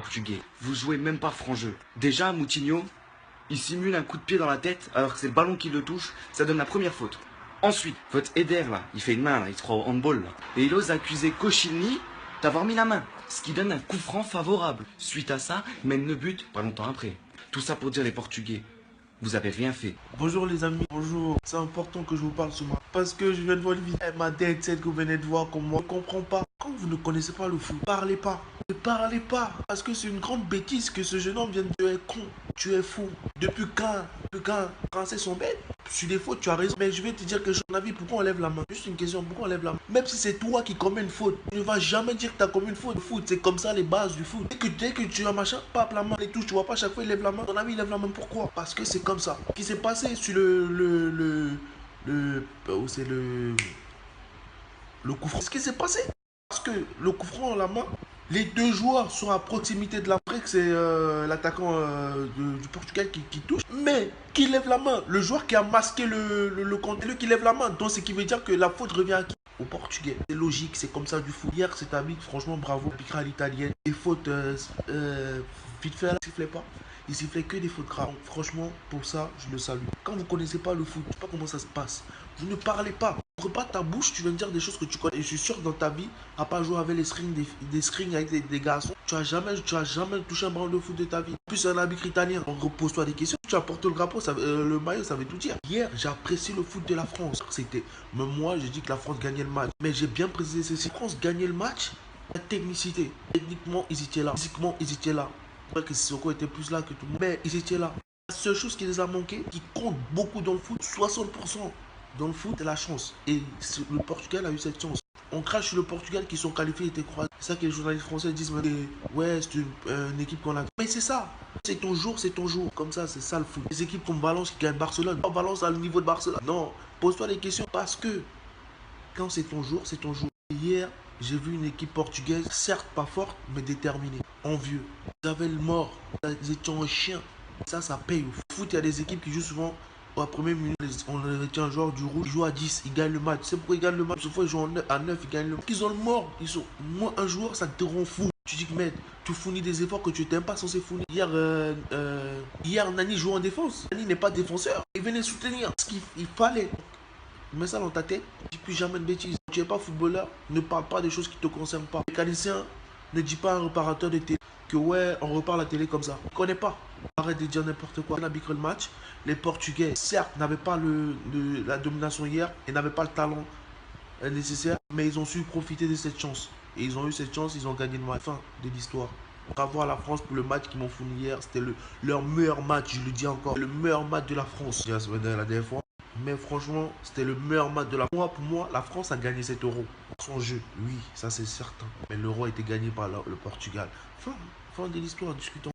Portugais. Vous jouez même pas franc jeu. Déjà, Moutinho, il simule un coup de pied dans la tête alors que c'est le ballon qui le touche, ça donne la première faute. Ensuite, votre Eder là, il fait une main là, il se croit au handball là. Et il ose accuser Koscielny d'avoir mis la main, ce qui donne un coup franc favorable. Suite à ça, il mène le but pas longtemps après. Tout ça pour dire les Portugais, vous avez rien fait. Bonjour les amis, bonjour. C'est important que je vous parle ce matin. Parce que je viens de voir une vidéo. Ma tête, celle que vous venez de voir comme moi. Je ne comprends pas. Quand vous ne connaissez pas le foot, parlez pas. Ne parlez pas. Parce que c'est une grande bêtise que ce jeune homme vient de dire. Tu es con, tu es fou. Quand c'est son bête, sur les fautes, tu as raison. Mais je vais te dire que je mon avis, pourquoi on lève la main? Juste une question, pourquoi on lève la main? Même si c'est toi qui commets une faute, tu ne vas jamais dire que tu as commis une faute. Le foot, c'est comme ça les bases du foot. Dès que tu as machin, pape la main, les touches, tu vois pas, chaque fois il lève la main. Ton ami il lève la main, pourquoi? Parce que c'est comme ça. Ce qui s'est passé sur c'est le coup franc. Ce qui s'est passé, parce que le coup franc en la main, les deux joueurs sont à proximité de la brique, c'est l'attaquant du Portugal qui touche, mais qui lève la main. Le joueur qui a masqué le compte, lui qui lève la main. Donc, ce qui veut dire que la faute revient à qui? Au Portugais. C'est logique, c'est comme ça du foot. Hier, c'est Abid, franchement, bravo. Piquera à l'italienne. Les fautes, vite fait, là, il sifflait pas. Il sifflait que des fautes graves. Donc, franchement, pour ça, je le salue. Quand vous connaissez pas le foot, je sais pas comment ça se passe. Vous ne parlez pas. Ouvre pas ta bouche, tu viens de dire des choses que tu connais. Et je suis sûr que dans ta vie, à part jouer avec les strings, des strings avec des garçons, tu as jamais touché un ballon de foot de ta vie. En plus, un arbitre italien. Donc, repose-toi des questions. Tu as porté le drapeau, le maillot, ça veut tout dire. Hier, j'ai apprécié le foot de la France. Même moi, j'ai dit que la France gagnait le match. Mais j'ai bien précisé ceci. La France gagnait le match, la technicité. Techniquement, ils étaient là. Physiquement, ils étaient là. C'est vrai que Sissoko était plus là que tout le monde. Mais ils étaient là. La seule chose qui les a manqué, qui compte beaucoup dans le foot, 60%. Dans le foot, c'est la chance. Et le Portugal a eu cette chance. On crache sur le Portugal qui sont qualifiés et étaient croisés. C'est ça que les journalistes français disent. Ouais, c'est une équipe qu'on a. Mais c'est ça. C'est ton jour, c'est ton jour. Comme ça, c'est ça le foot. Les équipes comme Valence qui gagnent Barcelone. Oh, Valence a le niveau de Barcelone. Non, pose-toi des questions. Parce que quand c'est ton jour, c'est ton jour. Hier, j'ai vu une équipe portugaise, certes pas forte, mais déterminée. Envieux. Ils avaient le mort. Ils étaient en chien. Ça paye. Au foot, il y a des équipes qui jouent souvent. À première minute, on retient un joueur du rouge, il joue à 10, il gagne le match. C'est pourquoi il gagne le match. Cette fois, ils jouent à 9, ils gagnent le match. Ils ont le mort. Ils sont moins un joueur, ça te rend fou. Tu dis que mec, tu fournis des efforts que tu n'étais pas censé fournir. Hier, Nani joue en défense. Nani n'est pas défenseur. Il venait soutenir ce qu'il fallait. Mets ça dans ta tête. Dis plus jamais de bêtises. Tu n'es pas footballeur, ne parle pas des choses qui ne te concernent pas. Mécanicien, ne dis pas à un réparateur de télé que ouais, on repart la télé comme ça. On ne connaît pas. Arrête de dire n'importe quoi. On a arbitré le match. Les Portugais, certes, n'avaient pas la domination hier et n'avaient pas le talent nécessaire, mais ils ont su profiter de cette chance. Et ils ont eu cette chance, ils ont gagné le match. Fin de l'histoire. Bravo à la France pour le match qu'ils m'ont fourni hier. C'était leur meilleur match, je le dis encore. Le meilleur match de la France. La dernière fois. Mais franchement, c'était le meilleur match de la France. Pour moi, la France a gagné cet euro. Son jeu, oui, ça c'est certain. Mais l'euro a été gagné par le Portugal. Fin de l'histoire, discutons.